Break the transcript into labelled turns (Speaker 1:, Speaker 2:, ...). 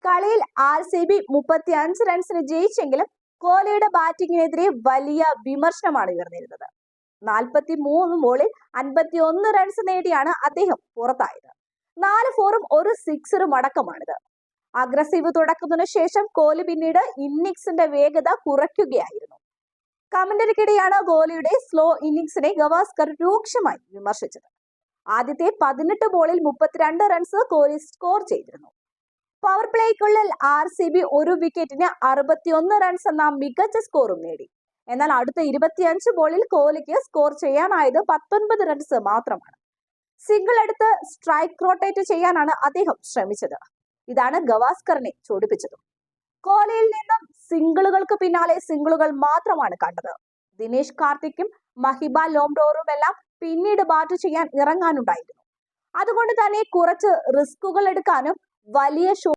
Speaker 1: കളിയിൽ RCB 35 റൺസിന് ജയിച്ചെങ്കിലും കോഹ്ലിയുടെ ബാറ്റിംഗിനെതിരെ വലിയ വിമർശനമാണ് ഉയർന്നിരുന്നത്. 43 ബോളിൽ 51 റൺസ് നേടിയാണ് അദ്ദേഹം പുറത്തായത്. 4 ഫോറും 1 സിക്സറും അടക്കമാണിത്. അഗ്രസീവ് തുടക്കത്തിനു ശേഷം കോഹ്ലി പിന്നീട് ഇന്നിംഗ്സിന്റെ വേഗത കുറയ്ക്കുകയായിരുന്നു. കമന്ററിക്കിടെയാണ് കോഹ്ലിയുടെ സ്ലോ ഇന്നിംഗ്സിനെ ഗവാസ്കർ രൂക്ഷമായി വിമർശിച്ചത്. ആദ്യത്തെ 18 ബോളിൽ 32 റൺസ് കോഹ്ലി സ്കോർ ചെയ്തിരുന്നു. പവർ പ്ലേക്കുള്ളിൽ RCB ഒരു വിക്കറ്റിന് 61 റൺസ് എന്ന മികച്ച സ്കോറും നേടി. എന്നാൽ അടുത്ത 25 ബോളിൽ കോഹ്ലിക്ക് സ്കോർ ചെയ്യാനായത് 19 റൺസ് മാത്രമാണ്. സിംഗിൾ എടുത്ത് സ്ട്രൈക്ക് റൊട്ടേറ്റ് ചെയ്യാനാണ് അദ്ദേഹം ശ്രമിച്ചത്. ഇതാണ് ഗവാസ്കറിനെ ചൊടിപ്പിച്ചത്. കോഹ്ലിയിൽ നിന്നും സിംഗിളുകൾക്ക് പിന്നാലെ സിംഗിളുകൾ മാത്രമാണ് കണ്ടത്. ദിനേശ് കാർത്തിക്കും മഹിബ ലോംഡോറുമെല്ലാം പിന്നീട് ബാറ്റ് ചെയ്യാൻ ഇറങ്ങാനുണ്ടായിരുന്നു. അതുകൊണ്ട് തന്നെ കുറച്ച് റിസ്കുകൾ എടുക്കാനും വലിയ